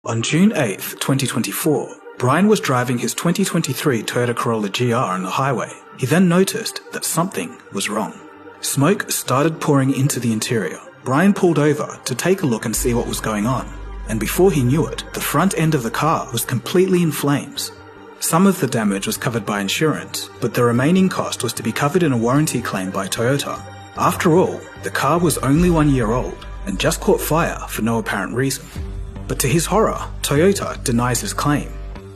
On June 8th, 2024, Brian was driving his 2023 Toyota Corolla GR on the highway. He then noticed that something was wrong. Smoke started pouring into the interior. Brian pulled over to take a look and see what was going on. And before he knew it, the front end of the car was completely in flames. Some of the damage was covered by insurance, but the remaining cost was to be covered in a warranty claim by Toyota. After all, the car was only 1 year old and just caught fire for no apparent reason. But to his horror, Toyota denies his claim.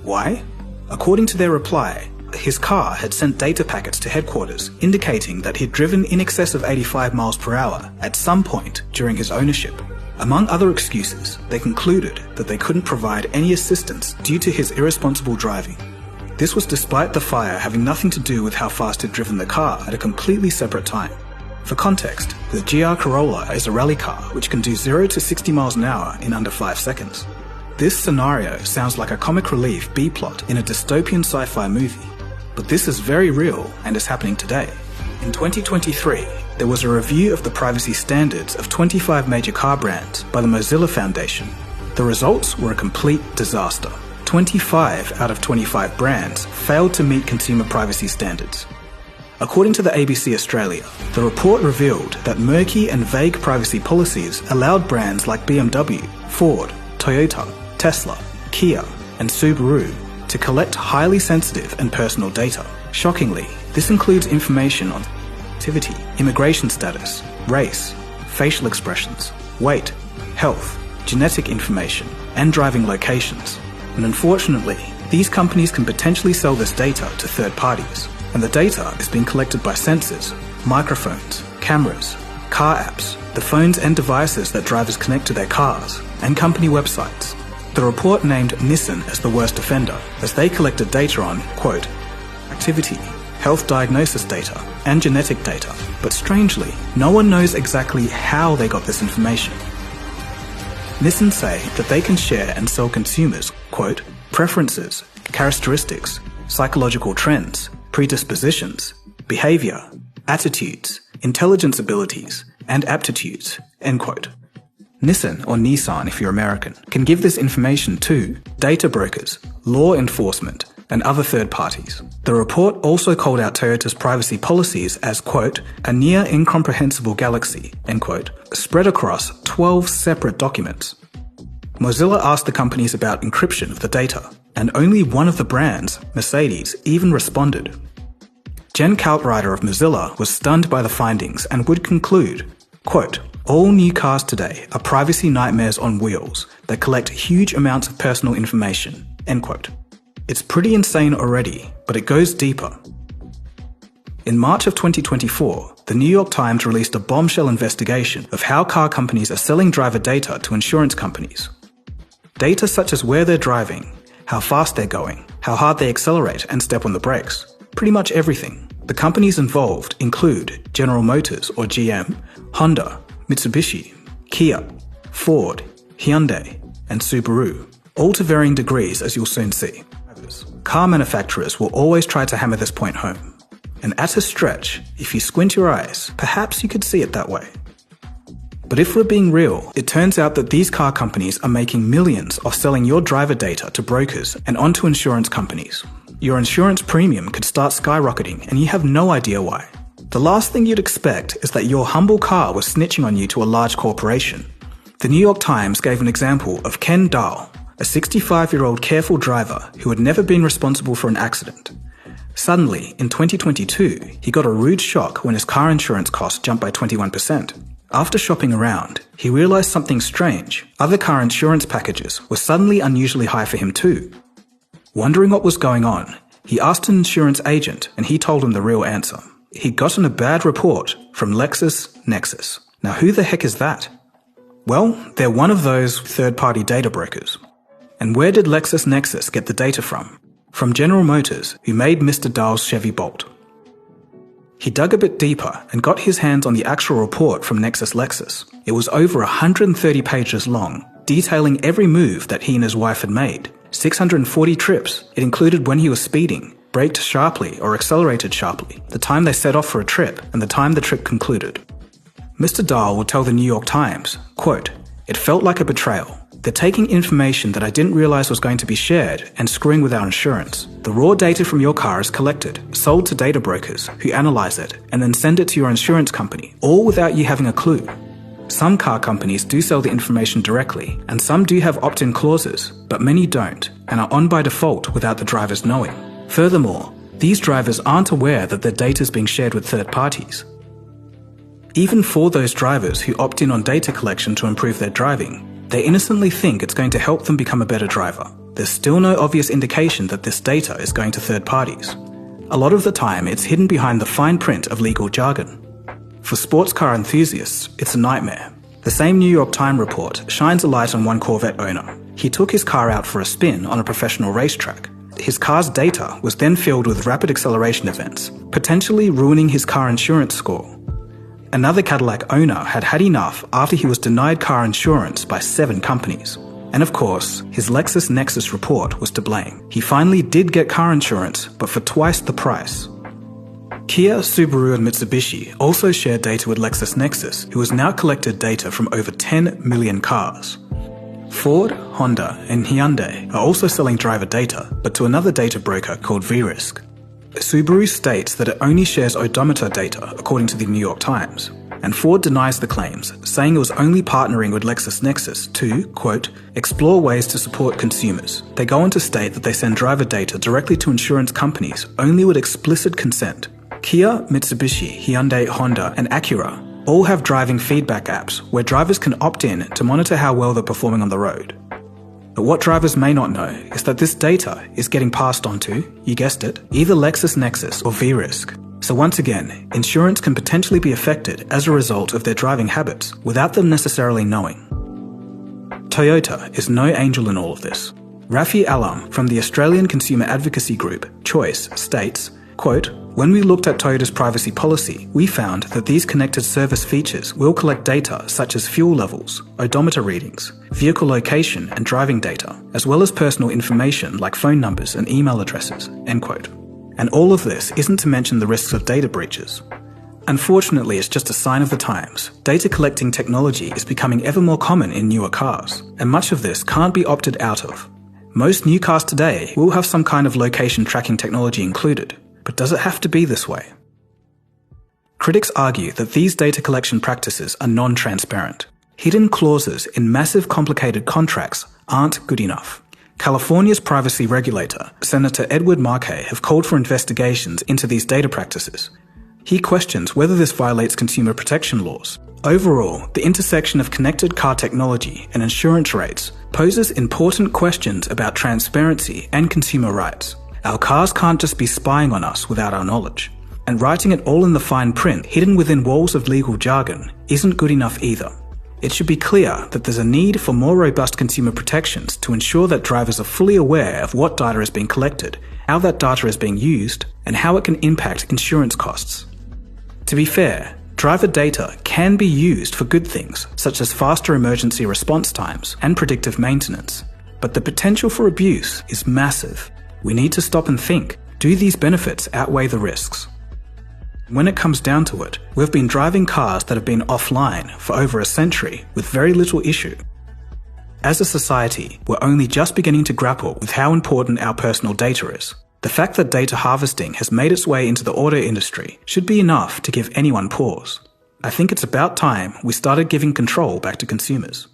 Why? According to their reply, his car had sent data packets to headquarters indicating that he'd driven in excess of 85 miles per hour at some point during his ownership. Among other excuses, they concluded that they couldn't provide any assistance due to his irresponsible driving. This was despite the fire having nothing to do with how fast he'd driven the car at a completely separate time. For context, the GR Corolla is a rally car which can do 0 to 60 miles an hour in under 5 seconds. This scenario sounds like a comic relief B-plot in a dystopian sci-fi movie, but this is very real and is happening today. In 2023, there was a review of the privacy standards of 25 major car brands by the Mozilla Foundation. The results were a complete disaster. 25 out of 25 brands failed to meet consumer privacy standards. According to the ABC Australia, the report revealed that murky and vague privacy policies allowed brands like BMW, Ford, Toyota, Tesla, Kia, and Subaru to collect highly sensitive and personal data. Shockingly, this includes information on activity, immigration status, race, facial expressions, weight, health, genetic information, and driving locations. And unfortunately, these companies can potentially sell this data to third parties. And the data is being collected by sensors, microphones, cameras, car apps, the phones and devices that drivers connect to their cars, and company websites. The report named Nissan as the worst offender, as they collected data on, quote, activity, health diagnosis data, and genetic data. But strangely, no one knows exactly how they got this information. Nissan say that they can share and sell consumers, quote, preferences, characteristics, psychological trends, predispositions, behavior, attitudes, intelligence abilities, and aptitudes, end quote. Nissan, or Nissan if you're American, can give this information to data brokers, law enforcement, and other third parties. The report also called out Toyota's privacy policies as, quote, a near incomprehensible galaxy, end quote, spread across 12 separate documents. Mozilla asked the companies about encryption of the data, and only one of the brands, Mercedes, even responded. Jen Kaltwriter of Mozilla was stunned by the findings and would conclude, quote, all new cars today are privacy nightmares on wheels that collect huge amounts of personal information, end quote. It's pretty insane already, but it goes deeper. In March of 2024, the New York Times released a bombshell investigation of how car companies are selling driver data to insurance companies. Data such as where they're driving, how fast they're going, how hard they accelerate and step on the brakes, pretty much everything. The companies involved include General Motors or GM, Honda, Mitsubishi, Kia, Ford, Hyundai, and Subaru, all to varying degrees as you'll soon see. Car manufacturers will always try to hammer this point home. And at a stretch, if you squint your eyes, perhaps you could see it that way. But if we're being real, it turns out that these car companies are making millions off selling your driver data to brokers and onto insurance companies. Your insurance premium could start skyrocketing and you have no idea why. The last thing you'd expect is that your humble car was snitching on you to a large corporation. The New York Times gave an example of Ken Dahl, a 65-year-old careful driver who had never been responsible for an accident. Suddenly, in 2022, he got a rude shock when his car insurance cost jumped by 21%. After shopping around, he realized something strange. Other car insurance packages were suddenly unusually high for him too. Wondering what was going on, he asked an insurance agent and he told him the real answer. He'd gotten a bad report from LexisNexis. Now who the heck is that? Well, they're one of those third-party data brokers. And where did LexisNexis get the data from? From General Motors, who made Mr. Dahl's Chevy Bolt. He dug a bit deeper and got his hands on the actual report from Lexus. It was over 130 pages long, detailing every move that he and his wife had made. 640 trips. It included when he was speeding, braked sharply or accelerated sharply, the time they set off for a trip, and the time the trip concluded. Mr. Dahl would tell the New York Times, quote, it felt like a betrayal. They're taking information that I didn't realize was going to be shared and screwing with our insurance. The raw data from your car is collected, sold to data brokers who analyze it and then send it to your insurance company, all without you having a clue. Some car companies do sell the information directly, and some do have opt-in clauses, but many don't and are on by default without the drivers knowing. Furthermore, these drivers aren't aware that their data is being shared with third parties. Even for those drivers who opt in on data collection to improve their driving, they innocently think it's going to help them become a better driver. There's still no obvious indication that this data is going to third parties. A lot of the time, it's hidden behind the fine print of legal jargon. For sports car enthusiasts, it's a nightmare. The same New York Times report shines a light on one Corvette owner. He took his car out for a spin on a professional racetrack. His car's data was then filled with rapid acceleration events, potentially ruining his car insurance score. Another Cadillac owner had had enough after he was denied car insurance by 7 companies. And of course, his LexisNexis report was to blame. He finally did get car insurance, but for twice the price. Kia, Subaru and Mitsubishi also share data with LexisNexis, who has now collected data from over 10 million cars. Ford, Honda and Hyundai are also selling driver data, but to another data broker called Verisk. Subaru states that it only shares odometer data, according to the New York Times, and Ford denies the claims, saying it was only partnering with LexisNexis to, quote, explore ways to support consumers. They go on to state that they send driver data directly to insurance companies only with explicit consent. Kia, Mitsubishi, Hyundai, Honda and Acura all have driving feedback apps where drivers can opt in to monitor how well they're performing on the road. But what drivers may not know is that this data is getting passed on to, you guessed it, either LexisNexis or Verisk. So once again, insurance can potentially be affected as a result of their driving habits without them necessarily knowing. Toyota is no angel in all of this. Rafi Alam from the Australian consumer advocacy group Choice states, quote, when we looked at Toyota's privacy policy, we found that these connected service features will collect data such as fuel levels, odometer readings, vehicle location and driving data, as well as personal information like phone numbers and email addresses, end quote. And all of this isn't to mention the risks of data breaches. Unfortunately, it's just a sign of the times. Data collecting technology is becoming ever more common in newer cars, and much of this can't be opted out of. Most new cars today will have some kind of location tracking technology included. But does it have to be this way? Critics argue that these data collection practices are non-transparent. Hidden clauses in massive complicated contracts aren't good enough. California's privacy regulator, Senator Edward Markey, have called for investigations into these data practices. He questions whether this violates consumer protection laws. Overall, the intersection of connected car technology and insurance rates poses important questions about transparency and consumer rights. Our cars can't just be spying on us without our knowledge. And writing it all in the fine print hidden within walls of legal jargon isn't good enough either. It should be clear that there's a need for more robust consumer protections to ensure that drivers are fully aware of what data is being collected, how that data is being used, and how it can impact insurance costs. To be fair, driver data can be used for good things, such as faster emergency response times and predictive maintenance. But the potential for abuse is massive. We need to stop and think, do these benefits outweigh the risks? When it comes down to it, we've been driving cars that have been offline for over a century with very little issue. As a society, we're only just beginning to grapple with how important our personal data is. The fact that data harvesting has made its way into the auto industry should be enough to give anyone pause. I think it's about time we started giving control back to consumers.